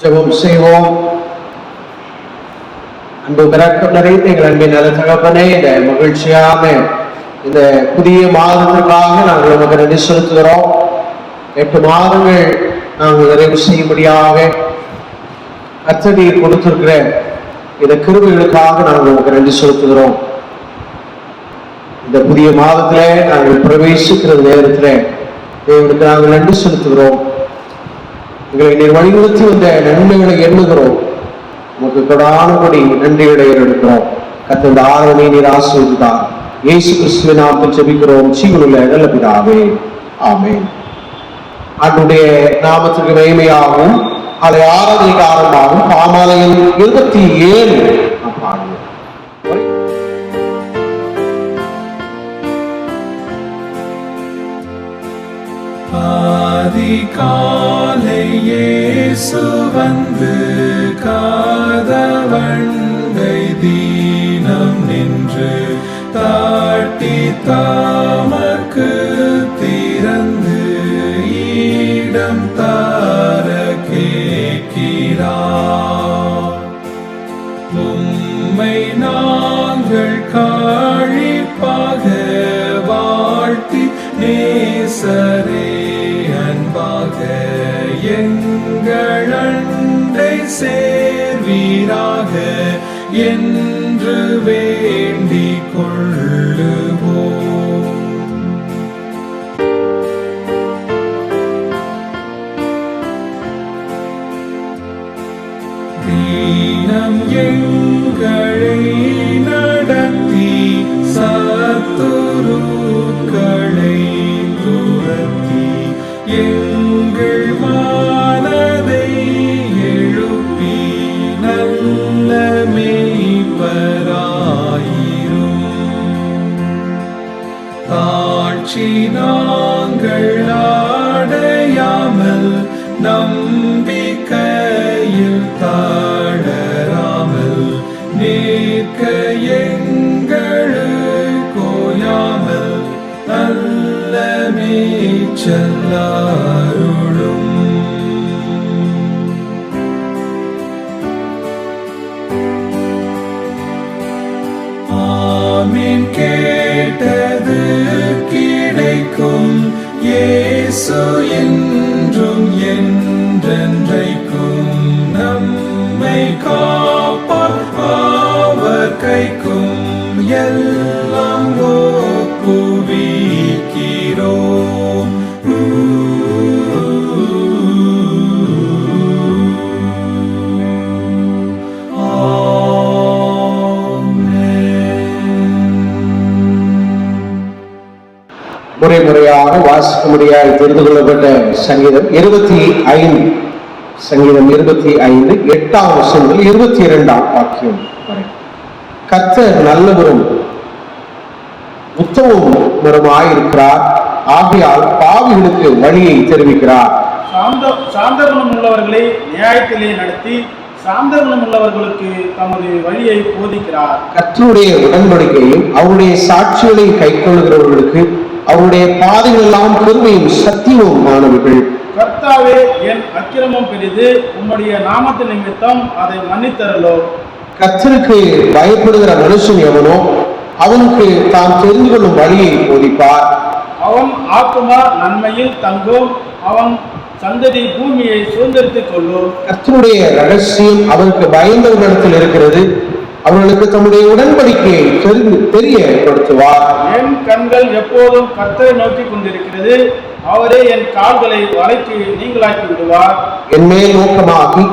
ஜெபம் செய்வோம். அன்பு இரக்கம் நிறைந்த எங்கள் அன்பின் நல்ல தகப்பனே, இந்த மகிழ்ச்சியான இந்த புதிய மாதத்திற்காக நாங்கள் உமக்கு நன்றி செலுத்துகிறோம். 8 மாதங்கள் நாங்கள் நிறைவு செய்யும்படியாக கர்த்தர் கொடுத்திருக்கிற இந்த கிருபைகளுக்காக நாங்கள் உமக்கு நன்றி செலுத்துகிறோம். இந்த புதிய மாதத்திலே நாங்கள் பிரவேசிக்கிற நேரத்தில் தேவனுக்கு நாங்கள் நன்றி செலுத்துகிறோம். எங்களை நீர் வழிநடத்தி வந்த நன்மைகளை எண்ணுகிறோம். உமக்கு கொடானபடி நன்றிகளை எடுக்கிறோம். கர்த்தர் ஆராதனை நீர் ஆசீர்வதித்தார். இயேசு கிறிஸ்துவின் நாமத்தில் ஜெபிக்கிறோம் ஜீவனுள்ள நல்ல பிதாவே, ஆமென். ஆண்டவருடைய நாமத்திற்கு மகிமையாகவும் அதை ஆராதனைக்கு ஆரம்பமாகவும் பாமாலயம் 27 நாம் பாடுவோம். அதிகாலை இயேசு வந்து காதவண்டை தீனம் நின்று தாட்டி தாமக்கு திறந்து இடம் தார கேட்கிறார். உம்மை நாங்கள் காழிப்பாக வாழ்த்தி நேசரே அன்பாக எங்கள் அண்டை சேர்வீராக என்று வேண்டிக் கொள்ளுவோம். தீனம் எங்களை நடத்தி சத்துருக்களை துரத்தி எங்கள் மனதை எழுப்பி நல்ல மேய்ப்பராயிரும். தாழ்ச்சி நாங்கள் அடையாமல் நம்பிக்கையில் தாழராமல் நிற்க எங்களுக்கோயாமல் நல்ல மேய்ச்சலாருளும். ஆமென். கேட்டது கிடைக்கும். இயேசு என்றும் என்றென்றைக்கும் நம்மை காப்பார். அவர் கைக்கும் எல்லாம் ஒப்புவிக்கிறோம். முறை முறையாக வாசிக்கும்படியாக தெரிந்து கொள்ளப்பட்ட சங்கீதம் 25. சங்கீதம் 25 8ஆம் வசனம் முதல் 22ஆம் வாக்கியம் வரை. கர்த்தர் நல்லவரும் உத்தமருமாயிருக்கிறார், ஆகையால் பாவிகளுக்கு வழியை தெரிவிக்கிறார். சாந்தகுணம் உள்ளவர்களை நியாயத்திலே நடத்தி சாந்தகுணம் உள்ளவர்களுக்கு தமது வழியை போதிக்கிறார். கர்த்தருடைய உடன்படிக்கையும் அவருடைய சாட்சிகளை கைக்கொள்ளுகிறவர்களுக்கு அவருடைய பாதைகள் எல்லாம் பெருமையும் சத்தியமும் மாணவர்கள். கர்த்தாவே, என் அக்கிரமம் பெரிது, உம்முடைய நாமத்து நிமித்தம் அதை மன்னித்தரலோ. கர்த்தருக்கு பயப்படுகிற மனுஷன் எவனோ அவனுக்கு தான் தெரிந்து கொள்ளும் வழியை போதிப்பார். அவன் ஆத்துமா நன்மையில் தங்கும், அவன் சந்ததி பூமியை சுதந்திரித்துக் கொள்ளும். கர்த்தருடைய ரகசியம் அவருக்கு பயந்தவர்களிடத்தில் இருக்கிறது, அவர்களுக்கு தம்முடைய உடன்படிக்கையை தெரியப்படுத்துவார். என் கண்கள் எப்போதும் கர்த்தரை நோக்கி கொண்டிருக்கிறது, அவரே என் கால்களை வலைக்கு நீங்களாக்கி விடுவார். என் மேல் நோக்கமாகி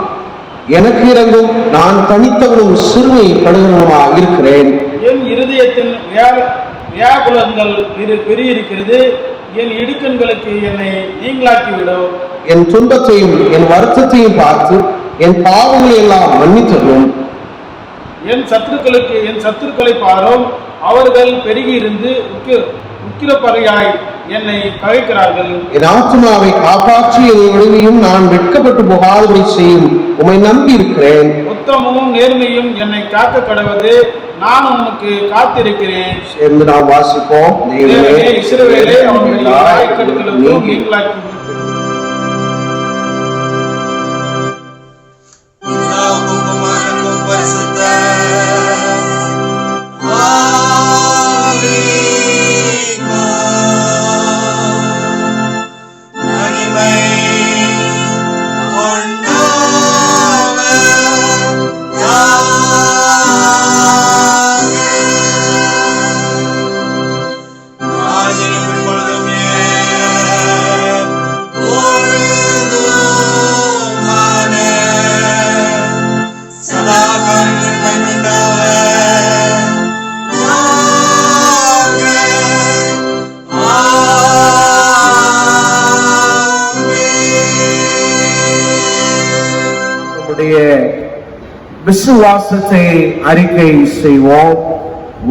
எனக்கு இறங்கும், நான் தனித்தவனும் சிறுமை படுகிறவனுமாக இருக்கிறேன். என் இருதயத்தின் வியாகுலங்கள் பெரியிருக்கிறது, என் இடுக்கண்களுக்கு என்னை நீங்களாக்கிவிடும். என் துன்பத்தையும் என் வருத்தத்தையும் பார்த்து என் பாவங்களை எல்லாம் மன்னித்தரும். என் சத்துருக்களை பாரும், அவர்கள் பெருகி இருந்து உக்கிரப்பறையாய் என்னை பகைக்கிறார்கள். என் ஆத்மாவை காப்பாற்றி என் ஒழுங்கையும் நான் வெட்கப்பட்டு போகாதபடி செய்யும் உம்மை நம்பி இருக்கிறேன். உத்தமமும் நேர்மையும் என்னை காக்க கடவது, நான் உனக்கு காத்திருக்கிறேன். சேர்ந்து நாம் வாசிப்போம். இஸ்ரவேலே, அவனுடைய நாயக்கர்களுக்கும் நீங்களாக்கி விசுவாசத்தை அறிக்கை செய்வோம்.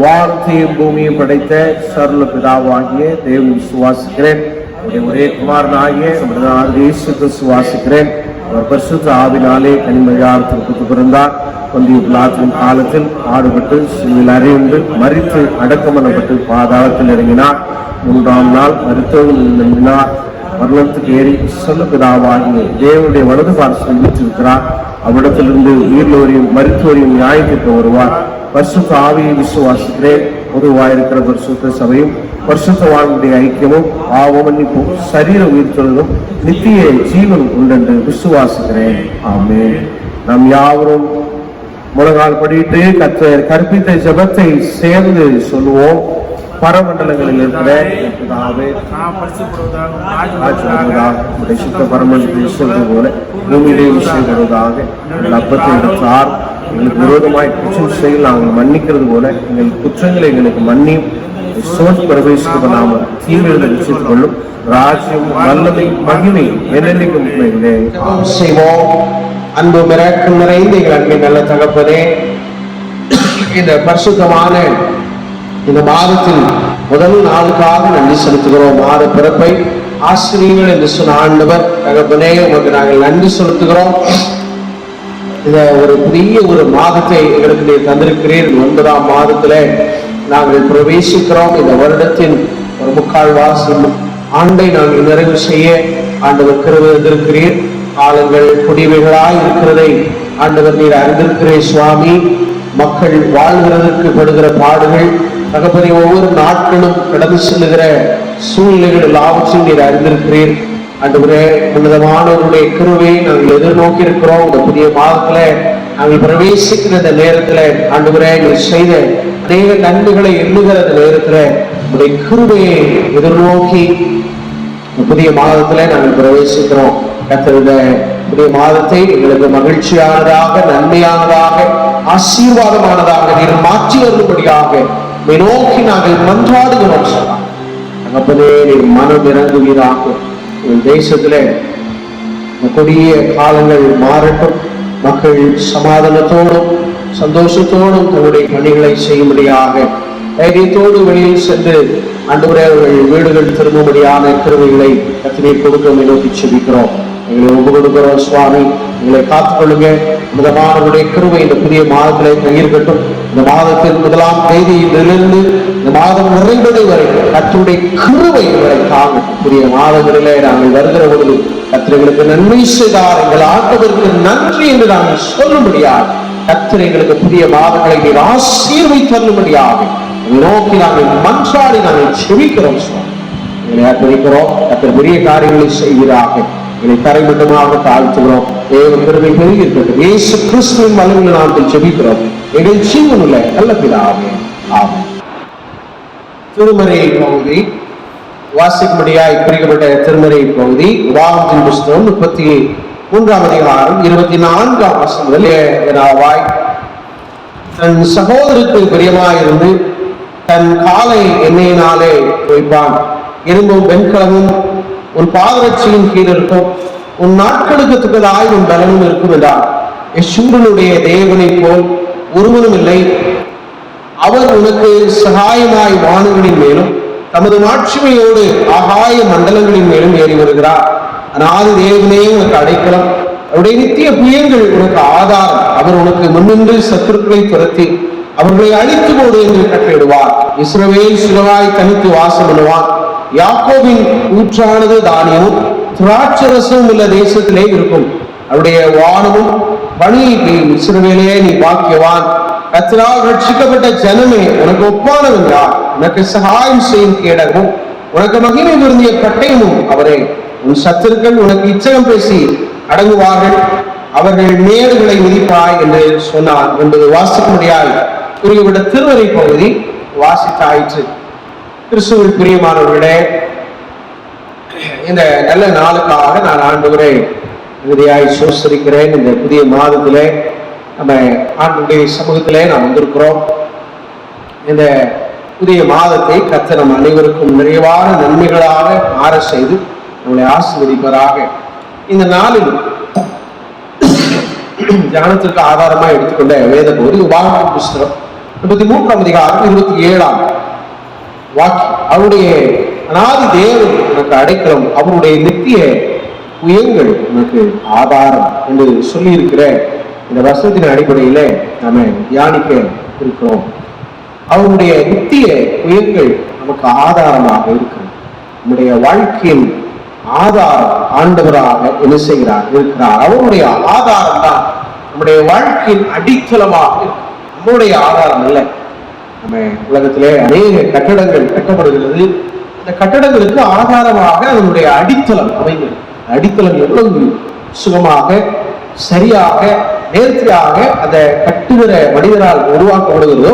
வானத்தையும் பூமியும் படைத்த சர்வ பிதாவாகிய தேவனை விசுவாசிக்கிறேன். ஒரே குமாரனாகிய இயேசு கிறிஸ்துவை விசுவாசிக்கிறேன். அவர் பரிசுத்த ஆவினாலே கன்னிமரியாள் திருப்பத்து பிறந்தார். பொந்திய பிலாத்தின் காலத்தில் பாடுபட்டு சிலுவையில் அறையுண்டு மரித்து அடக்கம் பண்ணப்பட்டு பாதாளத்தில் இறங்கினார். 3ஆம் நாள் மருத்துவர்கள் நம்பினார். மரணத்துக்கு ஏறி சொல்ல பிதாவாகிய தேவனுடைய வலது பார்சல் வீற்றிருக்கிறார். அவ்விடத்திலிருந்து உயிர்லோரையும் மருத்துவரையும் நியாயத்திற்கு வருவார். பரிசுத்த ஆவியை விசுவாசிக்கிறேன். பொதுவாயிருக்கிற பரிசுத்த சபையும் பரிசுத்தவான்களுடைய ஐக்கியமும் பாவமன்னிப்பும் சரீர உயிர்த்தெழுதலும் நித்திய ஜீவனும் உண்டென்று விசுவாசிக்கிறேன். ஆமென். நாம் யாவரும் முழங்கால் படிட்டு கர்த்தர் கற்பித்த ஜெபத்தை சேர்ந்து சொல்லுவோம். பரமண்டலங்களில் இருக்கிற பிதாவே, சுத்த பரமண்டலத்தை சொல்வது போல பூமியிலே விஷயம் வருவதாக. எங்கள் அப்பத்தை எடுத்தார் எங்களுக்கு விரோதமாய் குற்றம் செய்ய நாங்கள் மன்னிக்கிறது போல எங்கள் குற்றங்களை எங்களுக்கு மன்னியும். பிரவேசிக்க நாம தீவிர நிச்சயித்துக் கொள்ளும். ராஜ்யம் வல்லமை மகிமை என்னென்னைக்கும் செய்வோம். அன்பு மிரக்கம் நிறைந்த எங்கள் அன்பின் நல்ல தகப்பனே, இந்த பரிசுத்தமான இந்த மாதத்தில் முதல் நாளுக்காக நன்றி செலுத்துகிறோம். மாத பிறப்பை ஆசிரியர்கள் என்று சொன்ன ஆண்டவர் தகப்பனே, உமக்கு நாங்கள் நன்றி செலுத்துகிறோம். இந்த ஒரு புதிய ஒரு மாதத்தை எங்களுக்கு நீர் தந்திருக்கிறீர். 9ஆம் மாதத்துல நாங்கள் பிரவேசிக்கிறோம். இந்த வருடத்தின் ஒரு முக்கால்வாசி ஆண்டை நாங்கள் நிறைவு செய்ய ஆண்டவர் கிருபை தந்திருக்கிறீர். காலங்கள் குடிவைகளாய் இருக்கிறதை ஆண்டவர் நீர் அறிந்திருக்கிறீர் சுவாமி. மக்கள் வாழ்கிறதற்கு படுகிற பாடுகள் தகப்பனை ஒவ்வொரு நாட்களும் கடந்து செல்லுகிற சூழ்நிலைகள் எல்லாவற்றையும் நீர் அறிந்திருக்கிறீர். ஆண்டவரே, உன்னதமானவருடைய கிருபையை நாங்கள் எதிர்நோக்கி இருக்கிறோம். இந்த புதிய மாதத்துல நாங்கள் பிரவேசிக்கிற இந்த நேரத்துல ஆண்டவரே, நீர் செய்த அநேக நன்மைகளை எண்ணுகிற இந்த நேரத்துல உடைய கிருபையை எதிர்நோக்கி புதிய மாதத்துல நாங்கள் பிரவேசிக்கிறோம். கர்த்தருடைய புதிய மாதத்தை எங்களுக்கு மகிழ்ச்சியானதாக, நன்மையானதாக, ஆசீர்வாதமானதாக நீர் மாற்றி வரும்படியாக நோக்கி நாங்கள் மன்றாடுகிறோம். தகப்பனே, நீர் மனம் இறங்குவீராக. தேசத்துல கொடிய காலங்கள் மாறட்டும். மக்கள் சமாதானத்தோடும் சந்தோஷத்தோடும் தன்னுடைய பணிகளை செய்யும்படியாக தைரியத்தோடு வெளியில் சென்று ஆண்டவரே அவர்கள் வீடுகள் திரும்பும்படியான கிருபைகளை கர்த்தரே கொடுக்க நோக்கி செபிக்கிறோம். எங்களை ஒப்பு கொடுக்கிறோம் சுவாமி. எங்களை காத்துக்கொள்ளுங்க. மிதமானவருடைய கிருபை இந்த புதிய மாதத்திலே கையிருக்கட்டும். இந்த மாதத்தின் 1ஆம் தேதியிலிருந்து இந்த மாதம் நிறைவடை வரை கர்த்தருடைய கிருபை எங்களை தாங்கட்டும். புதிய மாதங்களிலே நாங்கள் வருகிற பொழுது கர்த்தர்களுக்கு நன்மை செய்தார், எங்கள் ஆண்டவருக்கு நன்றி என்று நாங்கள் சொல்லும்படியாக கர்த்தர் எங்களுக்கு புதிய மாதங்களை நீர் ஆசீர்வதித்து தரும்படியாக நோக்கி நாங்கள் மன்றாடி நாங்கள் செபிக்கிறோம். எங்களை அர்ப்பணிக்கிறோம். கர்த்தர் பெரிய காரியங்களை செய்கிறாக எங்களை தரைமட்டமாக தாழ்த்துகிறோம். தேவ கிருபை பெருகி இருக்கட்டும். இயேசு கிறிஸ்துவின் வல்லமையுள்ள நாமத்தில் ஜெபிக்கிறோம் எங்கள் ஜீவனுள்ள நல்ல பிதாவே, ஆமென். திருமறை பகுதி வாசிக்கும்படியாய் பிரிக்கப்பட்ட திருமறை பகுதி உபாகமத்தின் புஸ்தகம் 33ஆம் அதிகாரம் 24ஆம் வசனம் முதல் தன் சகோதரருக்கு பிரியமாயிருந்து தன் காலை எண்ணெயினாலே வைப்பான், இரும்பும் வெண்கலமும் உன் பாதரட்சியின் கீழ் இருக்கும், உன் நாட்களுக்கு தக்கதாய் உன் பலனும் இருக்கும் என்றார். யெஷூரனுடைய தேவனை போல் ஒருவனும் இல்லை, அவர் உனக்கு சகாயமாய் வானங்களின் மேலும் தமது மாட்சிமையோடு ஆகாய மண்டலங்களின் மேலும் ஏறி வருகிறார். அநாதி தேவனே உனக்கு அடைக்கலம், அவருடைய நித்திய புயங்கள் உனக்கு ஆதாரம். அவர் உனக்கு முன்னின்று சத்துருக்களை துரத்தி அவர்களை அழித்து போடு என்று கட்டளையிடுவார். இஸ்ரவேல் சிலவாய் தனித்து வாசம் பண்ணுவான். யாக்கோபின் ஊற்றானது தானியமும் திராட்சரசமும் உள்ள தேசத்திலே இருக்கும். அவருடைய வானமும் பணியை பெய்யும். இஸ்ரவேலே நீ பாக்கியவான், கர்த்தரால் ரட்சிக்கப்பட்ட ஜனமே உனக்கு ஒப்பானவென்றார். உனக்கு சகாயம் செய்யும் கேடகமும் உனக்கு மகிமை விருந்திய பட்டயமும் அவரே. உன் சத்துருக்கள் உனக்கு இச்சகம் பேசி அடங்குவார்கள், அவர்கள் மேடுகளை மிதிப்பாய் என்று சொன்னார் என்பது வாசிக்கும்படியாய் குறிப்பிட்ட திருவரை பகுதி வாசித்தாயிற்று. கிறிஸ்துவில் பிரியமானவர்களே, இந்த நல்ல நாளுக்காக நான் ஆண்டவரை இறுதியாய் சோசரிக்கிறேன். இந்த புதிய மாதத்திலே நம்ம ஆண்டுடைய சமூகத்திலே நாம் வந்திருக்கிறோம். இந்த புதிய மாதத்தை கர்த்தர் நம் அனைவருக்கும் நிறைவான நன்மைகளாக மாற செய்து நம்மளை ஆசீர்வதிப்பதாக. இந்த நாளில் தியானத்திற்கு ஆதாரமாக எடுத்துக்கொண்ட வேத பகுதி உபாகமத்தின் புஸ்தகம் 33ஆம் அதிகாரம் 27ஆம் வாக்கியம். அவருடைய அநாதி தேவன் உனக்கு அடைக்கலம், அவருடைய நித்திய புயங்கள் உனக்கு ஆதாரம் என்று சொல்லி இருக்கிற இந்த வசனத்தின் அடிப்படையில நாம தியானிக்க இருக்கிறோம். அவருடைய நித்திய புயங்கள் நமக்கு ஆதாரமாக இருக்கிறது. நம்முடைய வாழ்க்கையின் ஆதாரம் ஆண்டவராக என்ன செய்கிறார் இருக்கிறார். அவருடைய ஆதாரம் தான் நம்முடைய வாழ்க்கையின் அடித்தளமாக இருக்கு. நம்முடைய ஆதாரம் இல்லை. நம்ம உலகத்திலே அநேக கட்டடங்கள் கட்டப்படுகிறது. இந்த கட்டடங்களுக்கு ஆதாரமாக அதனுடைய அடித்தளம் அமைகிறது. அடித்தளம் எவ்வளவு சுகமாக சரியாக நேர்த்தியாக அந்த கட்டுகிற மனிதனால் உருவாக்கப்படுகிறதோ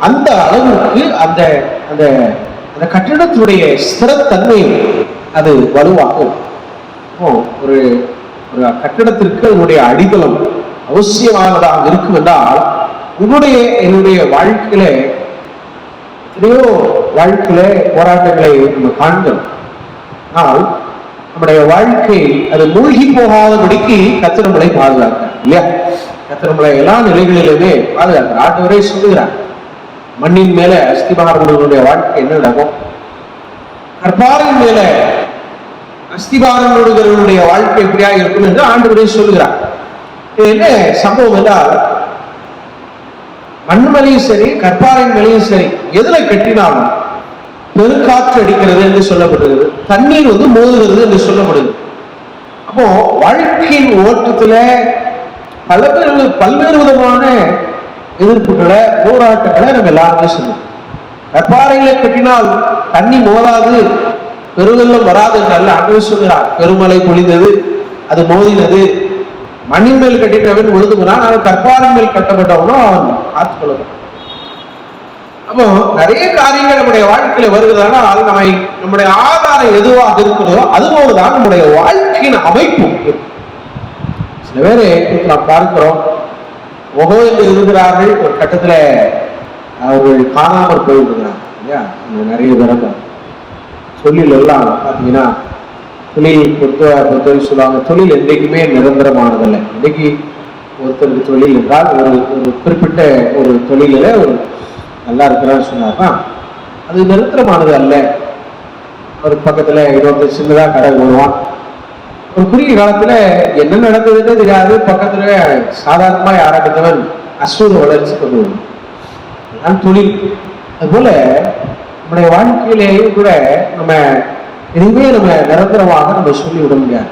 அந்த அளவுக்கு அந்த அந்த அந்த கட்டிடத்தினுடைய ஸ்திரத்தன்மை அது வலுவாகும். ஒரு ஒரு கட்டிடத்திற்கு அதனுடைய அடித்தளம் அவசியமானதாக இருக்கும் என்றால் என்னுடைய வாழ்க்கையில எத்தனையோ வாழ்க்கையில போராட்டங்களை நம்ம காண்கிறோம். ஆனால் நம்முடைய வாழ்க்கை அது மூழ்கி போகாதபடிக்கு கர்த்தர் நம்மளை பாதுகாக்கிறார் இல்லையா? கர்த்தர் நம்மளை எல்லா நிலைகளிலுமே பாதுகாக்கிறார். ஆண்டவரே சொல்லுகிறார், மண்ணின் மேல அஸ்திபாரங்களுடைய வாழ்க்கை என்ன நடக்கும், கற்பாரின் மேல அஸ்திபாரங்களுடைய வாழ்க்கை எப்படியா இருக்கும் என்று ஆண்டவரே சொல்லுகிறார். என்ன சம்பவம் என்றால், மண் மேலையும் சரி கற்பாரின் மேலையும் சரி எதுல கட்டினாலும் பெருங்காற்று அடிக்கிறது என்று சொல்லப்படுகிறது, தண்ணீர் மோதுகிறது என்று சொல்லப்படுகிறது. அப்போ வாழ்க்கையின் ஓட்டத்துல பல்வேறு விதமான எதிர்ப்புகளை போராட்டங்களை நம்ம எல்லாருமே சொல்லுவோம். கற்பாறைகளை கட்டினால் தண்ணி மோதாது, பெருவெல்லம் வராது என்று ஆண்டவர் சொல்கிறார். பெருமழை பொழிந்தது, அது மோதினது. மண்ணின் மேல் கட்டினவன் ஒழுதுகிறான், அவன் கற்பாறை மேல் கட்டப்பட்டவனும் அவன் காத்துக்கொள்ளப்பட்டான். அப்போ நிறைய காரியங்கள் நம்முடைய வாழ்க்கையில வருகிறதுனால நம்முடைய ஆதாரம் எதுவாக இருக்கிறதோ அதுபோதுதான் நம்முடைய வாழ்க்கையின் அமைப்பு. சில பேரை நாம் பார்க்கிறோம், ஓகோ என்று இருக்கிறார்கள், ஒரு கட்டத்துல அவர்கள் காணாமல் போயிருக்கிறாங்க இல்லையா? நிறைய பேர் தொழில் எல்லாம் பார்த்தீங்கன்னா தொழில் பொறுத்தவரை சொல்லுவாங்க, தொழில் என்றைக்குமே நிரந்தரமானதில்லை. இன்னைக்கு ஒருத்தருக்கு தொழில் என்றால் ஒரு குறிப்பிட்ட ஒரு தொழில ஒரு நல்லா இருக்கிறான்னு சொன்னார்னா அது நிரந்தரமானது அல்ல. ஒரு பக்கத்துல இன்னொருத்தர் சின்னதா கடை போடுவான், ஒரு குறுகிய காலத்துல என்ன நடந்ததுன்னு தெரியாது, பக்கத்துல சாதாரணமா யாராட்டவன் அசுர வளர்ச்சி கொண்டு வரும். அதுதான் தொழில். அதுபோல நம்முடைய வாழ்க்கையிலேயும் கூட நம்ம இனிமே நம்ம நிரந்தரமாக நம்ம சொல்லிவிட முடியாது.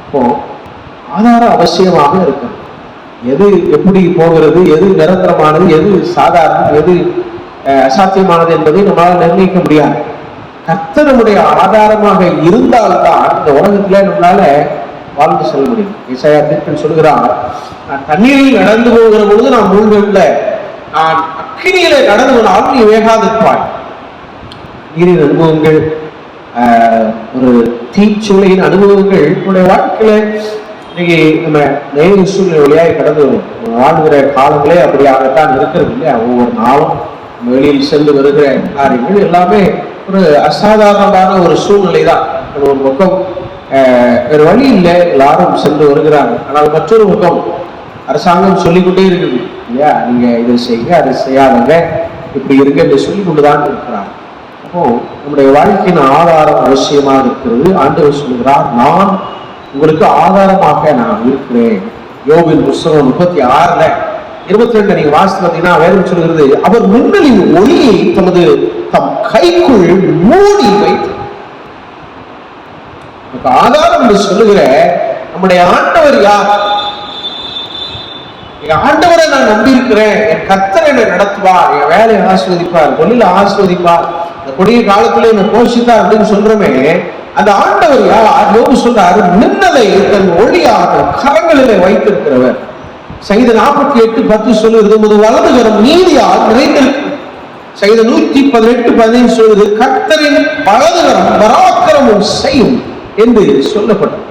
இப்போ ஆதாரம் அவசியமாக இருக்கும். எது எப்படி போகிறது, எது நிரந்தரமானது, எது சாதாரணம், எது அசாத்தியமானது என்பதை நம்மளால் நிர்ணயிக்க முடியாது. கர்த்தர் நம்முடைய ஆதாரமாக இருந்தால்தான் இந்த உலகத்துல நம்மளால வாழ்ந்து செல்ல முடியும். ஏசாயா தீர்க்கன் சொல்கிறார், நான் தண்ணீரில் நடந்து போகிற பொழுது நான் மூழ்கவில்லை, நான் அக்கினியில நடந்து போனாலும் நீ வேகாதிருப்பாய். நீரின் அனுபவங்கள், ஒரு தீச்சூளையின் அனுபவங்கள் நம்முடைய வாழ்க்கையில இன்னைக்கு நம்ம நேரு சூழ்நிலை வழியாக கடந்து வாழ்கிற காலங்களே அப்படியாகத்தான் இருக்கிறது இல்லையா? ஒவ்வொரு நாளும் வெளியில் சென்று வருகிற காரியங்கள் எல்லாமே ஒரு அசாதாரணமான ஒரு சூழ்நிலை தான். ஒரு பக்கம் வேறு வழி இல்லை, எல்லாரும் சென்று வருகிறாங்க. ஆனால் மற்றொரு பக்கம் அரசாங்கம் சொல்லிக்கொண்டே இருக்குது இல்லையா, நீங்க இதை செய்யுங்க, அதை செய்யாதங்க, இப்படி இருங்க என்று சொல்லிக் கொண்டுதான் இருக்கிறாங்க. அப்போ நம்முடைய வாழ்க்கையின் ஆதாரம் அவசியமாக இருக்கிறது. ஆண்டவர் சொல்கிறார், நான் உங்களுக்கு ஆதாரமாக நான் இருக்கிறேன். யோபின் புஸ்தகம் 36:22 நீங்க வாசித்து பார்த்தீங்கன்னா வேதம் சொல்கிறது, அவர் மின்னலின் ஒளியை தம் கைக்குள் மூடி வைத்து ஆதாரம் என்று சொல்லுகிற நம்முடைய ஆண்டவர் யார்? என் ஆண்டவரை நான் நம்பி இருக்கிறேன், என் கர்த்தர் என்னை நடத்துவார், என் வேலையை ஆஸ்வதிப்பார், தொழிலை ஆஸ்வதிப்பார், இந்த கொடிய காலத்துல என்னை போஷித்தார் அப்படின்னு சொல்றமே, அந்த ஆண்டவர் யார்? யோபு சொல்றாரு, மின்னலை தன் ஒளியாக கரங்களிலே வைத்திருக்கிறவர். சங்கீதம் 48:10 சொல்லுவது, உமது வலதுகரம் நீதியால் நிறைந்திருக்கு. சங்கீதம் 118:15 சொல்வது, கர்த்தரின் வலதுகரம் பராக்கிரமம் செய்யும் என்று சொல்லப்பட்டது.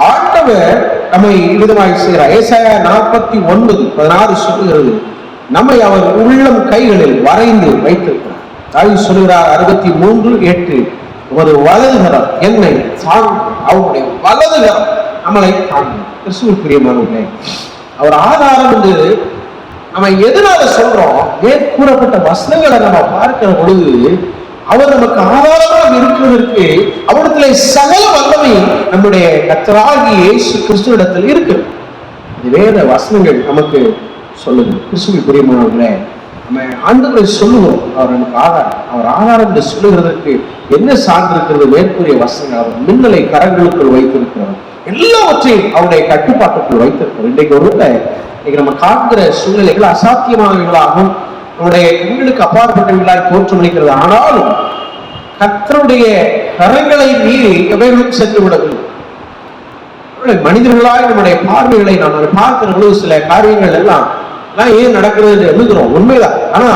ஆண்டவர் நம்மை விதமாய் செய்கிறார். ஏசாயா 49:16 சொல்லுகிறது, நம்மை அவர் உள்ளம் கைகளில் வரைந்து வைத்திருக்கிறார். தாவீது சொல்கிறார் 63:8, ஒரு வலதுகரம் என்னை தாங்கும், அவருடைய வலதுகரம் நம்மளை தாங்கும். கிறிஸ்துவுக்கு பிரியமானவர்களே, அவர் ஆதாரம் என்று நம்ம எதனால சொல்றோம்? மேற்கூறப்பட்ட வசனங்களை நம்ம பார்க்கிற பொழுது அவர் நமக்கு ஆதாரமாக இருக்கிறதற்கு அவரிடத்திலே சகல வல்லமை நம்முடைய கர்த்தராகிய இயேசு கிறிஸ்துவிடத்தில் இருக்கு. இது வேத வசனங்கள் நமக்கு சொல்லுது. கிறிஸ்துவுக்கு பிரியமானவர்களே, நம்ம ஆண்டவரை சொல்லுவோம், அவர் நமக்கு ஆதாரம். அவர் ஆதாரம் என்று சொல்லுகிறதற்கு என்ன சான்று இருக்கிறது? மேற்கூறிய வசனங்கள். அவர் மின்னலை கரங்களுக்குள் வைத்திருக்கிறார், எல்லாவற்றையும் அவருடைய கட்டுப்பாட்டுக்குள் வைத்திருக்கிறார். இன்றைக்கு இன்னைக்கு நம்ம காண்கிற சூழ்நிலைகள் அசாத்தியமானவர்களாகவும் நம்முடைய கண்களுக்கு அப்பாற்பட்டவர்களாய் தோற்றமளிக்கிறது. ஆனாலும் கர்த்தருடைய கரங்களை மீறி எவைகளும் சென்று விடவில்லை. மனிதர்களாய் நம்முடைய பார்வைகளை நாம் பார்க்கிற பொழுது சில காரியங்கள் எல்லாம் ஏன் நடக்கிறது என்று எழுதுகிறோம், உண்மைதான். ஆனா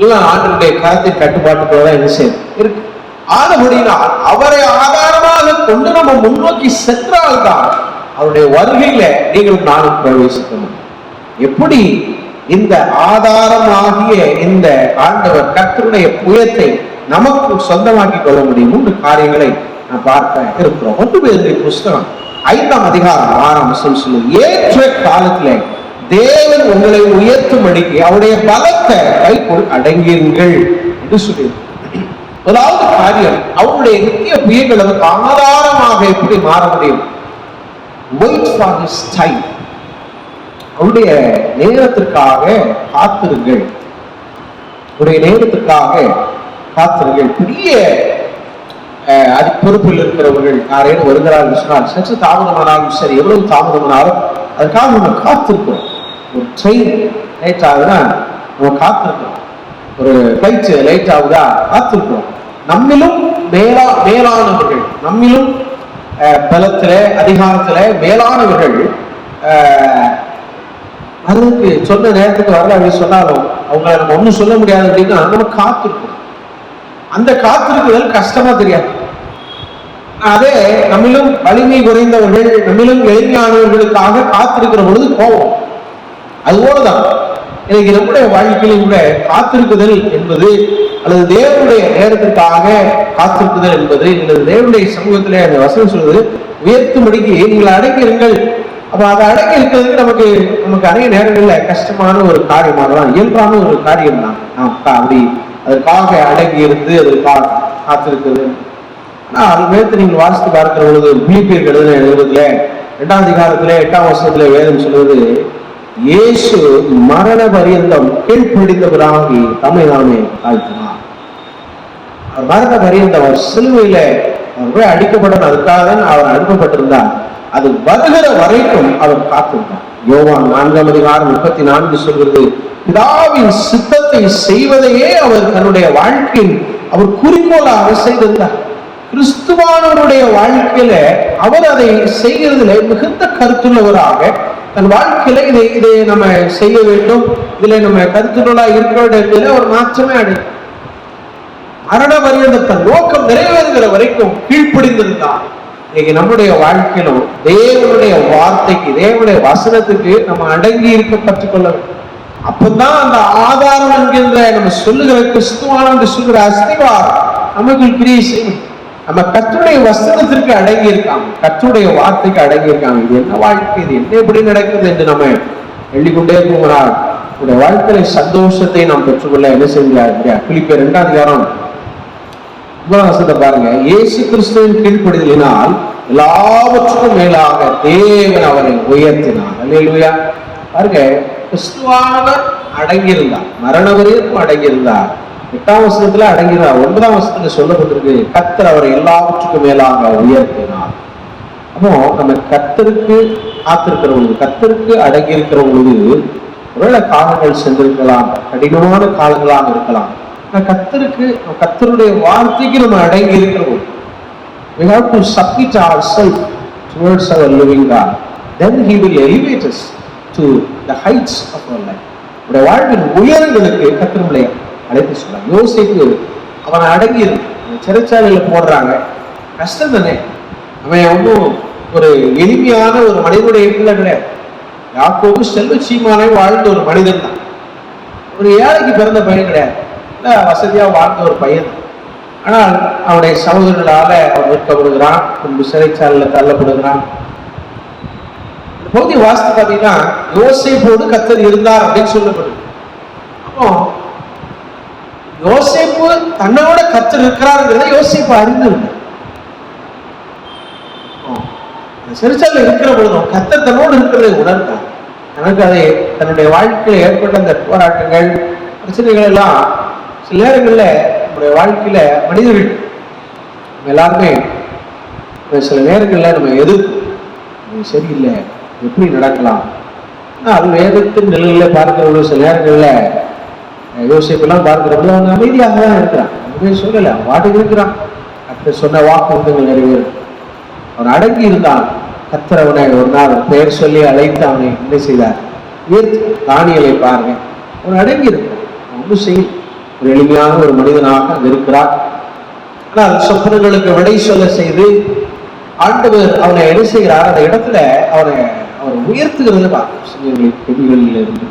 எல்லாம் ஆண்டவருடைய கரத்தின் கட்டுப்பாட்டுக்குள்ளதான் என்ன செய்யும் இருக்கு. ஆனபடினால் அவரை ஆதாரமாக கொண்டு நம்ம முன்னோக்கி சென்றால்தான் அவருடைய வருகையில நீங்களும் நானும் பிரவேசிக்கணும். எப்படி இந்த ஆதாரமாகிய இந்த ஆண்டவர் கர்த்தருடைய புயத்தை நமக்கு சொந்தமாக்கி கொள்ள முடியும்? 3 காரியங்களை நான் பார்க்க இருக்கிறோம். 1 பேதுரு புஸ்தகம் 5:6 சொல்லுது, ஏற்ற காலத்திலே தேவன் உங்களை உயர்த்தும்படிக்கு அவருடைய பலத்தை கைக்குள் அடங்கியுங்கள் என்று சொல்லி. முதலாவது காரியம், அவருடைய நித்திய புயங்கள் நமக்கு ஆதாரமாக எப்படி மாற முடியும்? Wait for his time. அவருடைய நேரத்திற்காக காத்திருங்கள். அவருடைய நேரத்திற்காக காத்திருங்கள். பெரிய பொறுப்பில் இருக்கிறவர்கள் யாரேனும் வருகிறார்கள் சொன்னால், சற்று தாமதமானாலும் சரி, எவ்வளவு தாமதமானாலும் அதுக்காக நம்ம காத்திருக்கிறோம். ஒரு ட்ரெயின் லேட் ஆகுதுன்னா நம்ம காத்திருக்கிறோம். ஒரு ஃபிளைட் லேட் ஆகுதா காத்திருக்கிறோம். நம்மிலும் மேலானவர்கள், நம்மிலும் பலத்தில அதிகாரத்துல மேலானவர்கள் அதுக்கு சொன்ன நேரத்துக்கு வரல அப்படின்னு சொன்னாலும் அவங்களை நம்ம ஒன்றும் சொல்ல முடியாது. அப்படின்னா நம்ம காத்திருக்கோம். அந்த காத்திருக்குதல் கஷ்டமா தெரியாது. அதே நம்மிலும் வலிமை குறைந்தவர்கள், நம்மிலும் எளிமையானவர்களுக்காக காத்திருக்கிற பொழுது கோபம். அதுபோலதான் இன்னைக்கு நம்முடைய வாழ்க்கையிலும் கூட காத்திருக்குதல் என்பது, அல்லது தேவனுடைய நேரத்திற்காக காத்திருக்குதல் என்பது, அல்லது தேவனுடைய சமூகத்திலே அந்த வசனம் சொல்வது, உயர்த்தும்படிக்கு நீங்கள் அடங்கியிருங்கள். அப்ப அதை அடங்கி இருக்கிறதுக்கு நமக்கு அநேக நேரங்கள்ல கஷ்டமான ஒரு காரியமாக தான், இயல்பான ஒரு காரியம் தான். அப்படி அதற்காக அடங்கி இருந்து அதற்காக காத்திருக்கிறது. ஆனா அது நேரத்தை நீங்கள் வாசித்து பார்க்கிற பொழுது, பிலிப்பியர் எழுதின 2ஆம் அதிகாரத்திலே 8ஆம் வசனத்திலே வேதம் சொல்வது, இயேசு மரண பரியந்தம் கீழ்ப்படிந்தவராகி தம்மை தாமே தாழ்த்தினார். அவர் மரண பரியந்தம், அவர் சிலுவையில அவர் போய் அடிக்கப்படணும், அதுக்காக தான் அவர் அனுப்பப்பட்டிருந்தார். அது வருகிற வரைக்கும் அவர் காத்திருந்தார். யோவான் 4:34 சொல்கிறது, பிதாவின் சித்தத்தை செய்வதையே அவர் தன்னுடைய வாழ்க்கையில் அவர் குறிக்கோளாக செய்திருந்தார். கிறிஸ்துவானவருடைய வாழ்க்கையில அவர் அதை செய்கிறதுல மிகுந்த கருத்துள்ளவராக தன் வாழ்க்கையில இதை நம்ம செய்ய வேண்டும், இதுல நம்ம கருத்துள்ளா இருக்க வேண்டும் என்பதில் அவர் மாற்றமே அடையும். மரண பரியந்த தன் நோக்கம் நிறைவேறுகிற வரைக்கும் கீழ்ப்படிந்திருந்தார். இன்னைக்கு நம்முடைய வாழ்க்கையிலும் தேவனுடைய வார்த்தைக்கு, தேவனுடைய வசனத்துக்கு நம்ம அடங்கி இருக்க கற்றுக்கொள்ள வேண்டும். அப்பதான் அந்த ஆதாரம் என்கின்ற நம்ம சொல்லுகிற கிறிஸ்துவான சொல்லுகிற அஸ்திவாரம் நமக்கு கிரியை செய்யும். நம்ம கர்த்தருடைய வசனத்திற்கு அடங்கி இருக்காங்க, கர்த்தருடைய வார்த்தைக்கு அடங்கி இருக்காங்க. இது என்ன வாழ்க்கை, இது என்ன எப்படி நடக்குது என்று நம்ம எண்ணிக்கொண்டே போகிறார். நம்முடைய வாழ்க்கையில சந்தோஷத்தை நாம் பெற்றுக்கொள்ள என்ன செய்கிறார்? பிலிப்பியர் 2:9 பாருங்க. இயேசு கிறிஸ்துவின் கீழ்ப்படிதலினால் எல்லாவற்றுக்கும் மேலாக தேவன் அவரை உயர்த்தினார். அல்லேலூயா. பாருங்க, கிறிஸ்துவானவர் அடங்கியிருந்தார், மரண வரைக்கும் அடங்கியிருந்தார். 8 அடங்கினார். 9 சொல்லப்பட்டிருக்கு, கர்த்தர் அவரை எல்லாவற்றுக்கும் மேலாக உயர்த்தினார். அப்போ நம்ம கர்த்தருக்கு காத்திருக்கிற பொழுது, கர்த்தருக்கு அடங்கி இருக்கிற பொழுது ஒருவேளை காலங்கள் சென்றிருக்கலாம், கடினமான காலங்களாக இருக்கலாம். கர்த்தருக்கு, கர்த்தருடைய வார்த்தைக்கு நம்ம அடங்கி இருக்கிறோம். We have to submit ourselves towards our living God. Then He will elevate us to the heights of our life. உடைய வாழ்வின் உயரங்களுக்கு கர்த்தர் நம்மை அழைத்து சொல்றாங்க. யோசேப்பு அவனை அடங்கி சிறைச்சாலையில போடுறாங்க, கஷ்டம் தானே. அவன் ஒன்றும் ஒரு எளிமையான ஒரு மனிதனுடைய பிள்ளை கிடையாது. யாக்கோபு செல்வ சீமானை வாழ்ந்த ஒரு மனிதன் தான், ஒரு ஏழைக்கு பிறந்த பையன் கிடையாது, வசதியா வாழ்ந்த ஒரு பையன். ஆனால் அவனுடைய சகோதரர்களால அவன் விற்கப்படுகிறான், பின்பு சிறைச்சாலையில தள்ளப்படுகிறான். இந்த பகுதி வாசித்து பார்த்தீங்கன்னா யோசேப்போடு கர்த்தர் இருந்தார் அப்படின்னு சொல்லப்படுது. அப்போ யோசேப்பு தன்னோட கர்த்தர் இருக்கிறாருங்கிறத யோசேப்பு அறிந்திருந்தார். சிறைச்சாலையில் இருக்கிற பொழுதும் கர்த்தர் தன்னோடு இருக்கிறதை உணர்ந்தார். எனக்கு அதை தன்னுடைய வாழ்க்கையில் ஏற்பட்ட அந்த போராட்டங்கள், பிரச்சனைகள் எல்லாம் சில நேரங்கள்ல நம்முடைய வாழ்க்கையில மனிதர்கள் எல்லாருமே சில நேரங்கள்ல நம்ம எதிர்ப்பு சரியில்லை, எப்படி நடக்கலாம். அது வேதத்தின் நிலையில பார்க்கிறவங்க சில நேரங்கள்ல யோசிப்பெல்லாம் பார்க்கிறவங்க அவன் அமைதியாக தான் இருக்கிறான், அவனே சொல்லல, வாட்டுக்கு இருக்கிறான். கர்த்தர் சொன்ன வாக்குறுதிகள் நிறைவேறும். அவன் அடங்கி இருந்தான். கர்த்தர் அவனை ஒரு நாள் பெயர் சொல்லி அழைத்து அவனை என்ன செய்தார்? உயர்த்தி. தானியலை பாருங்க, அவன் அடங்கி இருக்கிறான், ஒன்றும் செய்ய ஒரு எளிமையான ஒரு மனிதனாக அங்க இருக்கிறார். ஆனால் சொப்பனங்களுக்கு விடை சொல்ல செய்து ஆண்டவர் அவனை என்ன செய்கிறார்? அந்த இடத்துல அவர் உயர்த்துகிறது பார்க்கும். பெண்களில் இருந்து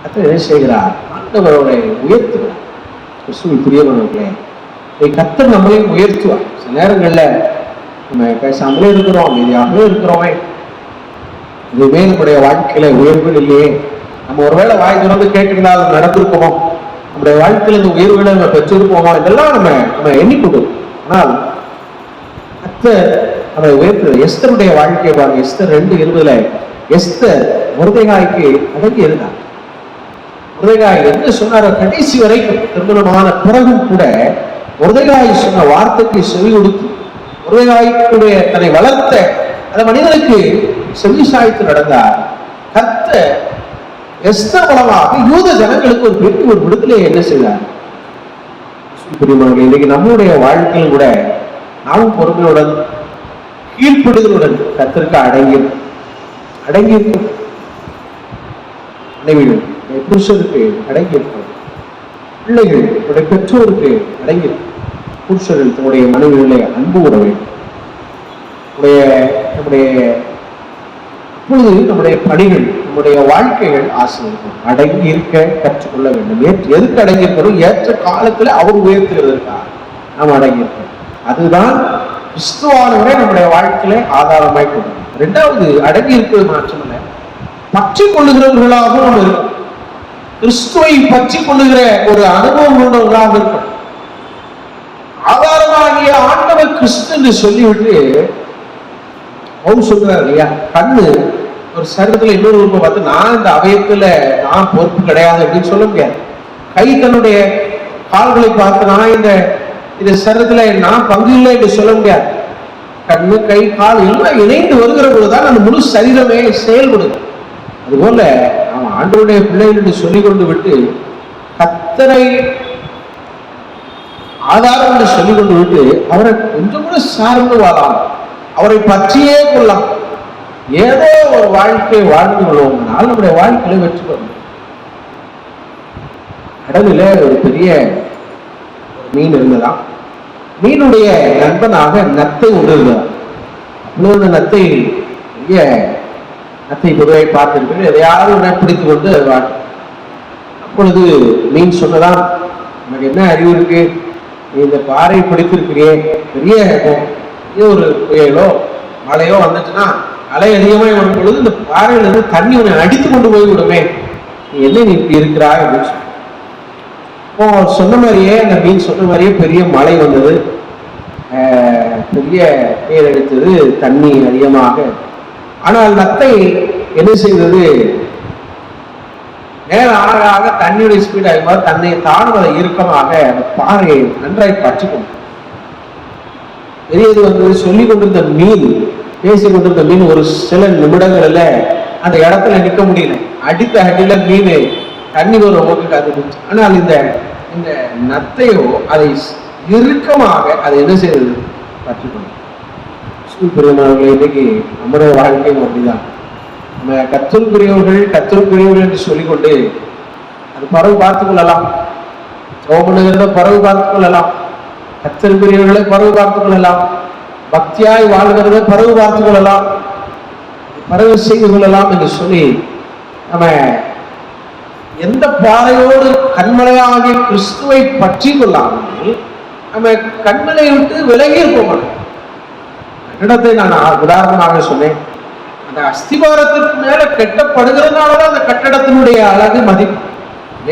கர்த்தர் என்ன செய்கிறார்? ஆண்டவர் அவரை உயர்த்துகிறார். கிறிஸ்துவின் பிரியமானவர்களே, கர்த்தர் நம்மளையும் உயர்த்துவார். சில நேரங்கள்ல நம்ம பேசாமலே இருக்கிறோம், அமைதியாகவே இருக்கிறோமே, இதுவே நம்முடைய வாழ்க்கையில உயர்வு இல்லையே, நம்ம ஒருவேளை வாய் திறந்து கேட்டிருந்தால் நடந்திருப்போமோ, நம்முடைய வாழ்க்கையில இந்த உயர்வுகளை நம்ம பெற்றிருப்போமா, இதெல்லாம் நம்ம எண்ணிக்கொண்டோம். ஆனால் கர்த்தர் அவரை உயர்த்துறது. எஸ்தருடைய வாழ்க்கையை பாருங்க. எஸ்தர் 2:20 எஸ்தர் மொர்தெகாய்க்கு அடங்கி இருந்தார். மொர்தெகாய் என்ன சொன்னார்? கடைசி வரைக்கும் திருமணமான பிறகும் கூட மொர்தெகாய் சொன்ன வார்த்தைக்கு செவி கொடுத்து, மொர்தெகாய்க்குடைய தன்னை வளர்த்த அந்த மனிதனுக்கு செவி சாய்த்து நடந்தார். கர்த்தர் எஸ்தர் மூலமாக யூத ஜனங்களுக்கு ஒரு பெரிய ஒரு விடுதலை என்ன செய்தார்? இன்னைக்கு நம்முடைய வாழ்க்கையில் கூட நாமும் பொறுமையுடன் கீழ்ப்படுதலுடன் கர்த்தருக்கு அடங்கியிருக்கும். மனைவிகள் புருஷருக்கு அடங்கியிருக்கும், பிள்ளைகள் தன்னுடைய பெற்றோருக்கு அடங்கியிருக்கும். புருஷர்கள் தன்னுடைய மனைவிகளை அன்பு கூற வேண்டும். அப்பொழுது நம்முடைய பணிகள், நம்முடைய வாழ்க்கைகள் ஆசீர்வதிக்கும். அடங்கி இருக்க கற்றுக்கொள்ள வேண்டும். எதுக்கு அடங்கி இருக்கணும்? ஏற்ற காலத்துல அவர் உயர்த்துகிறதற்காக நாம் அடங்கி இருக்கணும். அதுதான் கிறிஸ்துவானவரை நம்முடைய வாழ்க்கையில ஆதாரமாய் கொள்ளும். 2வது, அடங்கி இருக்கிறது மாற்றமில்லை, பற்றி கொள்ளுகிறவர்களாகவும் நம்ம இருக்கும். கிறிஸ்துவை பற்றி கொள்ளுகிற ஒரு அனுபவம் உள்ளவர்களாக இருக்கும். ஆதாரமாகிய ஆண்டவர் கிறிஸ்து என்று சொல்லிவிட்டு அவர் சொல்றார் இல்லையா, கண்ணு ஒரு சரீரத்துல இன்னொரு உறுப்பை பார்த்து நான் இந்த அவயத்துல நான் பொறுப்பு கிடையாது அப்படின்னு சொல்ல முடியாது. கை தன்னுடைய கால்களை பார்த்து நான் இந்த சரீரத்துல நான் பங்கு இல்லை என்று சொல்ல முடியாது. கண்ணு கை கால் எல்லாம் இணைந்து வருகிற பொழுதுதான் அந்த முழு சரீரமே செயல்படுது. அதுபோல அவன் ஆண்டவருடைய பிள்ளைகள் என்று சொல்லிக் கொண்டு விட்டு கர்த்தரை ஆதாரம் என்று சொல்லிக் கொண்டு விட்டு அவரை கொஞ்சம் கூட சார்ந்து வாழலாம், அவரை பற்றியே கொள்ளலாம். ஏதோ ஒரு வாழ்க்கையை வாழ்ந்து கொள்வோம்னால் நம்முடைய வாழ்க்கையில வெற்றி பெறும். கடலில ஒரு பெரிய மீன் இருந்ததாம். மீனுடைய நண்பனாக நத்தை ஒன்று இருந்தார். அப்பொழுது நத்தை பெரிய நத்தை பொதுவாக பார்த்திருக்கிறது, எதையாவது பிடித்து கொண்டு வாழ்க்கை. அப்பொழுது மீன் சொன்னதான், உனக்கு என்ன அறிவு இருக்கு, நீ இந்த பாறை பிடித்திருக்கிறியே, பெரிய ஒரு புயலோ மழையோ வந்துச்சுன்னா அலை அதிகமாக வரும் பொழுது இந்த பாறையில இருந்து தண்ணி உன்னை அடித்து கொண்டு போய் விடுமே, நீ என்ன நீ இப்படி இருக்கிறாய் அப்படின்னு சொல்லி. இப்போ சொன்ன மாதிரியே அந்த மீன் சொன்ன மாதிரியே பெரிய மழை வந்தது, பெரிய நீர் அடித்தது, தண்ணி அதிகமாக. ஆனால் நத்தை என்ன செய்தது, நேரம் ஆக ஆக தண்ணியுடைய ஸ்பீட் ஆகும்போது தன்னை தாழ்வதை இறுக்கமாக அந்த பாறையை நன்றாய் பற்றி கொண்டு பெரியது வந்தது. சொல்லிக் கொண்டிருந்த மீன், பேசிக் கொண்டிருந்த மீன் ஒரு சில நிமிடங்கள்ல அந்த இடத்துல நிற்க முடியல. அடித்த அடியில மீன் தண்ணி ஒரு உமக்கு காத்துச்சு. ஆனால் இந்த நத்தையோ அதை இறுக்கமாக அதை என்ன செய்தது, பற்றி கொண்டு. பிரியமானவர்களே, இன்னைக்கு நம்முடைய வாழ்க்கையும் அப்படிதான். நம்ம கத்தருக்குரியவர்கள் என்று சொல்லிக்கொண்டு அது பறவை பார்த்துக் கொள்ளலாம், ரோமனுகிறத பறவை பார்த்துக் கொள்ளலாம், கத்தருக்குரியவர்களை பறவை பார்த்துக் கொள்ளலாம், பக்தியாய் வாழ்கிறத பறவை பார்த்துக் கொள்ளலாம், பறவை செய்து கொள்ளலாம் என்று சொல்லி நம்ம எந்த பாறையோடு கண்மலையாகிய கிறிஸ்துவை பற்றி கொள்ளாமல் நம்ம கண்மலை விட்டு விலகி இருப்போம். கட்டடத்தை நான் உதாரணமாக சொன்னேன். அந்த அஸ்திபாரத்திற்கு மேல கட்டப்படுகிறதுனாலதான் அந்த கட்டடத்தினுடைய அழகு மதிப்பு.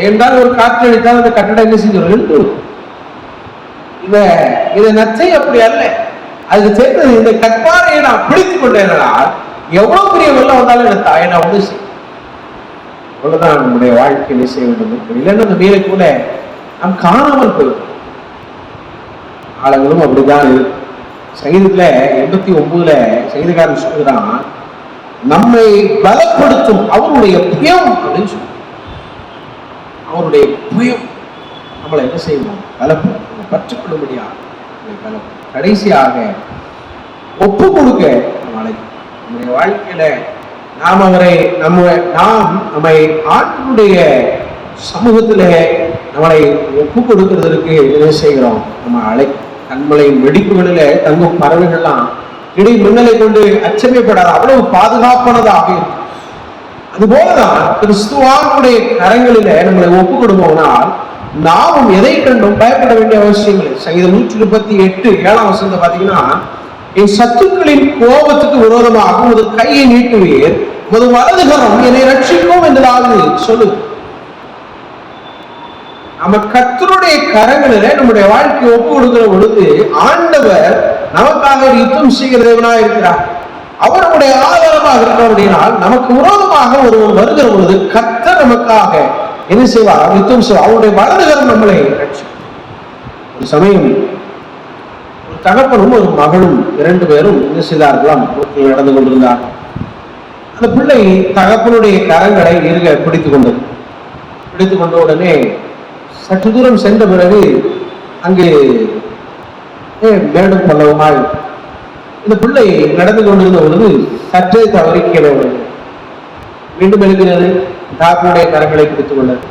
என்றால் ஒரு காற்று அடித்தால் அந்த கட்டடம் என்ன செஞ்சு இத நச்சை அப்படி அல்ல. அதுக்கு சேர்ந்தது இந்த கற்பாறையை நான் பிடித்துக் கொண்டேனால் எவ்வளவு பெரிய வெள்ளம் வந்தாலும் இந்த தாயை நான் வந்து அவ்வளவுதான் நம்முடைய வாழ்க்கையில செய்ய வேண்டும். இல்லைன்னா அந்த மேலே கூட நாம் காணாமல் போயிருக்கோம். ஆளுங்களும் அப்படிதான் இருக்கு. சங்கீதத்துல 89 சங்கீதக்காரன் சொல்லுகிறான், நம்மை பலப்படுத்தும் அவருடைய புயம் அப்படின்னு சொல்லுவாங்க. அவருடைய புயம் நம்மளை என்ன செய்வோம், பலப்படுத்தும், பற்றுக்கொள்ளும்படியா கடைசியாக ஒப்பு கொடுக்க நம்முடைய வாழ்க்கையில நாம் நம்மை ஆண்டவருடைய சமூகத்துல நம்மளை ஒப்பு கொடுக்கிறதுக்கு என்ன செய்கிறோம், நம்ம கண்மலையின் வெடிப்புகளில தங்கும் பறவைகள்லாம் இடை மின்னலை கொண்டு அச்சமைப்படாத அவ்வளவு பாதுகாப்பானதாக இருக்கும். அதுபோலதான் கிறிஸ்துவானுடைய கரங்களில நம்மளை ஒப்பு கொடுப்போம்னால் நாமும் எதை கண்டும் பயப்பட வேண்டிய அவசியம் இல்லை. சங்கீதம் 138 7ஆம் வசனத்தை பாத்தீங்கன்னா, என் சத்துக்களின் கோபத்துக்கு விரோதமாக உமது கையை நீட்டுவீர், உமது வலதுகரம் என்னை ரட்சிக்கும் என்றாவது சொல்லுது. நம்ம கர்த்தருடைய கரங்களில நம்முடைய வாழ்க்கையை ஒப்பு கொடுக்கிற பொழுது ஆண்டவர் நமக்காக யுத்தம் செய்கிற தேவனாக இருக்கிறார். அவர் நம்முடைய ஆதாரமாக இருக்கிறார். அப்படினால் நமக்கு விரோதமாக ஒருவன் வருகிற பொழுது கர்த்தர் நமக்காக என்ன செய்வார், யுத்தம் செய்வார். அவருடைய வலதுகரம் நம்மளை ரட்சிக்கும். ஒரு சமயம் ஒரு தகப்பனும் ஒரு மகளும் 2 பேரும் என்ன செய்தார்களாம், ரோட்டில் நடந்து கொண்டிருந்தார்கள். அந்த பிள்ளை தகப்பனுடைய கரங்களை இருக பிடித்துக் கொண்ட உடனே சற்று தூரம் சென்ற பிறகு அங்கே மேடும் பல்லவமாய் இந்த பிள்ளை நடந்து கொண்டிருந்த பொழுது சற்றே தவறி கீழே விழுந்தது. மீண்டும் எழுதினது, தாக்கனுடைய கரங்களை பிடித்துக் கொண்டது,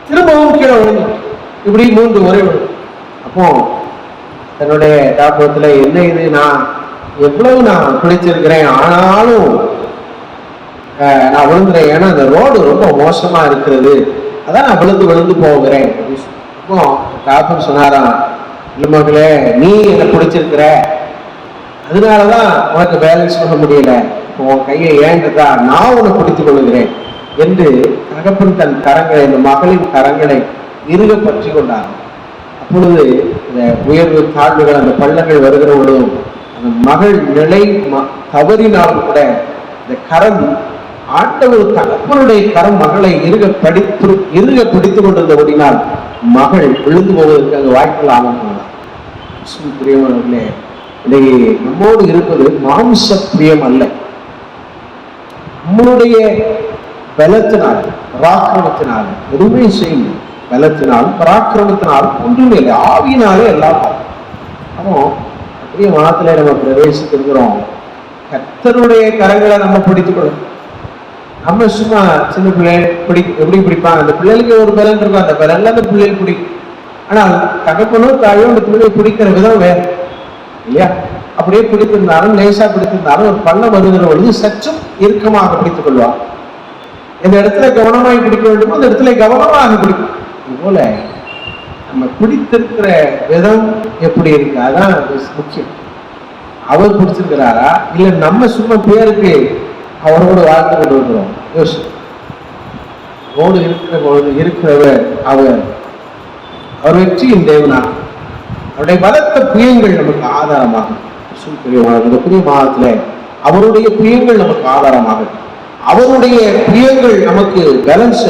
திரும்பவும் கீழே விழுந்தது. இப்படி 3 முறை விழுந்தது. அப்போ தன்னுடைய தாக்கத்துல என்ன இது, நான் எவ்வளவு நான் பிடிச்சிருக்கிறேன், ஆனாலும் நான் விழுந்துறேன், ஏன்னா அந்த ரோடு ரொம்ப மோசமா இருக்கிறது, அதான் நான் விழுந்து போகிறேன். அப்போ தாப்பன் சொன்னாராம், இல்லை மகளே, நீ என்னை பிடிச்சிருக்கிற, அதனாலதான் உனக்கு பேலன்ஸ் பண்ண முடியல, உன் கையை ஏன்றதா நான் உன்னை பிடித்துக் கொள்ளுகிறேன் என்று தகப்பன் தன் கரங்களை, இந்த மகளின் கரங்களை இறுக பற்றி கொண்டார். அப்பொழுது இந்த உயர்வு தாழ்வுகள், அந்த பள்ளங்கள் வருகிற பொழுதும் அந்த மகள் நிலை தவறினாலும் கூட இந்த கரம், ஆண்டவர் தகப்பனுடைய கரம் மகளை இறுக பிடித்துக் கொண்டிருந்தபடினால் மகள் விழுந்து போவதற்கு அங்கு வாய்ப்புகள் ஆகலாம். பிரியமானவர்களே, இன்றைக்கு நம்மோடு இருப்பது மாம்ச பிரியம் அல்ல. நம்மளுடைய பலத்தினால் பராக்கிரமத்தினால் எதுவுமே செய்யும். பலத்தினால் பராக்கிரமத்தினால் ஒன்றுமே இல்லை, ஆவியினாலே எல்லாம். அப்போ அப்படியே மனத்துல நம்ம பிரவேசித்திருக்கிறோம். கர்த்தருடைய கரங்களை நம்ம பிடித்துக்கொள்ளும். நம்ம சும்மா சின்ன பிள்ளை எப்படி பிடிப்பாங்க, அந்த பிள்ளைகளுக்கு ஒரு பலன் இருக்கும், அந்த பலன்ல அந்த பிள்ளைகள் பிடிக்கும். ஆனால் தகப்பனோ தாயோ அந்த பிள்ளையை பிடிக்கிற விதம் வேற இல்லையா? அப்படியே பிடித்திருந்தாலும் லேசா பிடித்திருந்தாலும் ஒரு பள்ளம் வருகிற பொழுது சற்றும் இறுக்கமாக பிடித்துக் கொள்வார். எந்த இடத்துல கவனமாக பிடிக்க வேண்டுமோ அந்த இடத்துல கவனமாக பிடிக்கும். இதுபோல நம்ம பிடித்திருக்கிற விதம் எப்படி இருக்கு, அதான் முக்கியம். அவர் பிடிச்சிருக்கிறாரா இல்ல நம்ம சும்மா பேருக்கு அவரோடு வாழ்த்து கொண்டு வருகிறோம்? யோசிச்சு இருக்கிற பொழுது இருக்கிறவர் அவர் வெற்றியின் தேவனா. அவருடைய பலத்த புயங்கள் நமக்கு ஆதாரமாகும். இந்த புதிய மாதத்துல அவருடைய புயங்கள் நமக்கு ஆதாரமாகும். அவருடைய புயங்கள் நமக்கு பேலன்ஸ்.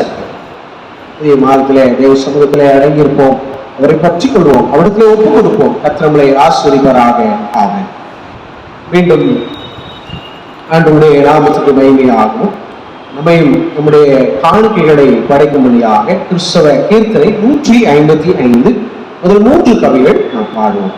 புதிய மாதத்துல தேவ சமூகத்திலே அடங்கியிருப்போம், அவரை பற்றி கொள்வோம், அவருக்கு ஒப்பு கொடுப்போம். கர்த்தர் நம்மளை ஆசீர்வதிப்பாராக. ஆமென். மீண்டும் ஆண்டவருடைய நாமத்துக்கு மகிமையாகவும் நம்மையும் நம்முடைய காணிக்கைகளை படைக்கும்படியாக கிறிஸ்தவ கீர்த்தனை 155 முதல் 3 கவிகள் நாம் பாடுவோம்.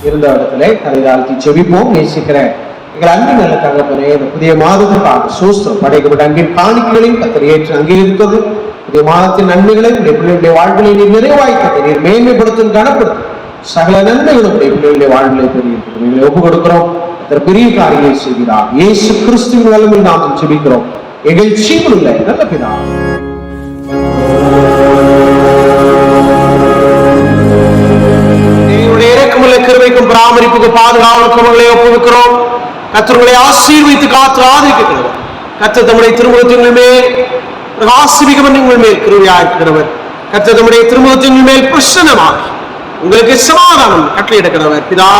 இருந்த இடத்துல தலைதாழ்த்தி செவிப்போம். நேசிக்கிற எங்கள் அன்பின் நல்ல தகப்பனே, இந்த புதிய மாதத்துக்காக சோஸ்திரம் படைக்கப்பட்ட அன்பின் காணிக்கைகளையும் கத்தர் ஏற்று அங்கீகரித்தது. புதிய மாதத்தின் நன்மைகளை பிள்ளைகளுடைய வாழ்விலை நீர் நிறைவாய்த்தது, நீர் மேன்மைப்படுத்தும் கனப்படுத்தும் சகல நன்மைகளும் பிள்ளைகளுடைய வாழ்விலை பெரிய ஒப்பு கொடுக்கிறோம். கத்தர் பெரிய காரியங்களை செய்கிறார். இயேசு கிறிஸ்துவின் வல்லமையில் நாம் செபிக்கிறோம் எங்கள் ஜீவனுள்ள நல்ல பிதாவே. கிருபைக்கும் பராமரிப்புக்கு பாதுகாவலுக்கும் ஒப்புவிக்கிறோம். கர்த்தர்களை ஆசீர்வதித்து காத்து ஆதரிக்கிறவர். கர்த்தர் தம்முடைய திருமுகத்தின் மேல் பிரகாசிமிகம் உங்கள் மேல் கிருபையாயிருக்கிறவர். கர்த்தர் தம்முடைய திருமுகத்தின் மேல் பிரசன்னமாக உங்களுக்கு சமாதானம் கட்டளையிடுகிறவர். பிதா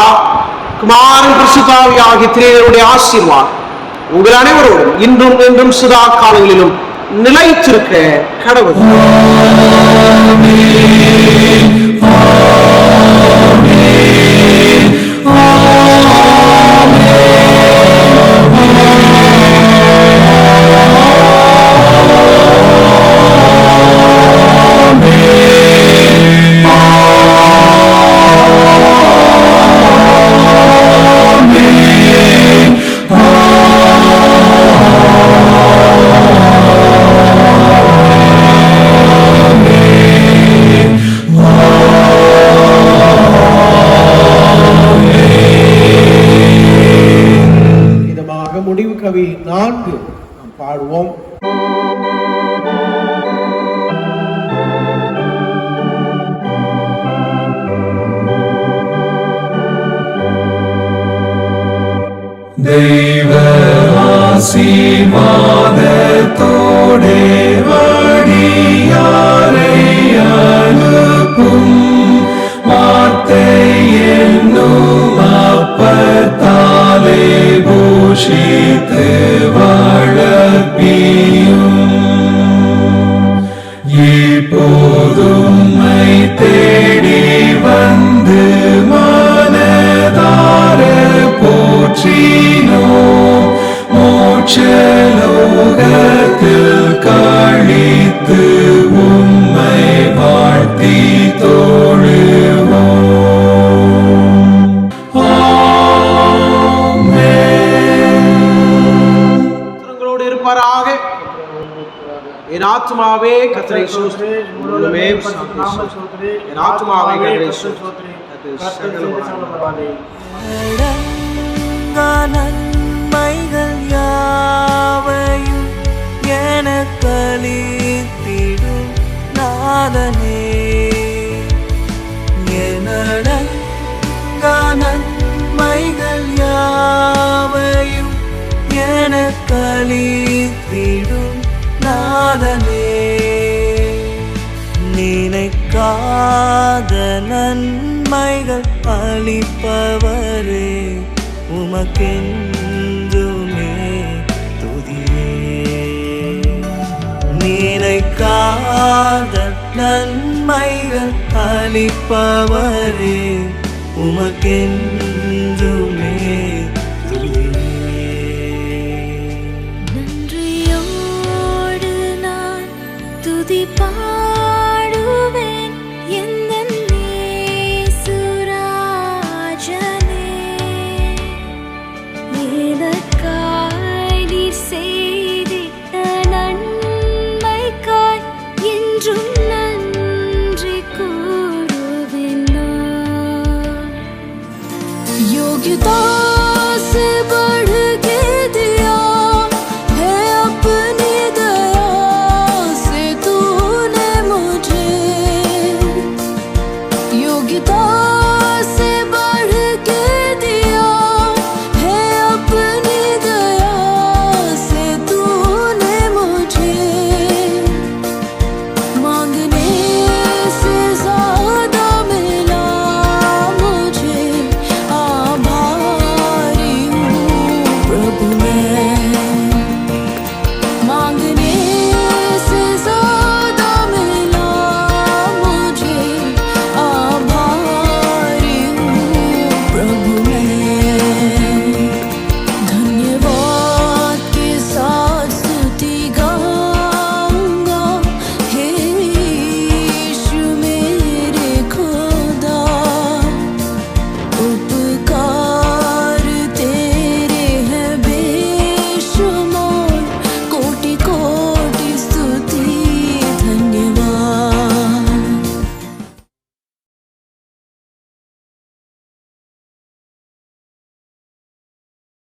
குமாரன் பரிசுத்த ஆவியாகிய திரியருடைய ஆசீர்வாதம் உங்கள் அனைவரோடும் இன்றும் என்றும் சதா காலங்களிலும் நிலைத்திருக்க கடவுள். முடிவு கவி 4 நாம் பாடுவோம். தெய்வ ஆசீர்வாதத்தோடே வழியாரை அனுப்பும் வார்த்தை என்னும் அப்பத்தாலே போஷித்து வளர்ப்பியும் இப்போதும்மை தேடி வந்து மனதார போற்றினோ மோட்சலோகத்தில் கழித்து உம்மை வாழ்த்தி தொழுவோம். இருப்பாராக. என் ஆத்துமாவே கர்த்தரை ஸ்தோத்திரி, முழுமே என் ஆத்துமாவே கர்த்தரை ஸ்தோத்திரி. நன்மைகள் யாவையும் எனக்களித்திடும் நாதனே, எனடங்கா நன்மைகள் யாவையும் எனக்களித்திடும் நாதனே, நினைக்காத நன்மைகள் அளிப்பவரே, உமக்கென்றுமே துதியே. நினைக்காத நன்மைகள் அளிப்பவரே, உமக்கென்றுமே துதியே. நன்றியோடு நான் துதி பாடுவேன் எந்தன் இயேசுராஜனே, எனக்காய் நீர் செய்திட்ட நன்மைக்காய் என்றும் நன்றி கூறுவேன் நான். योग्यता से बढ़ के दिया है अपनी दया से तूने मुझे, योग्यता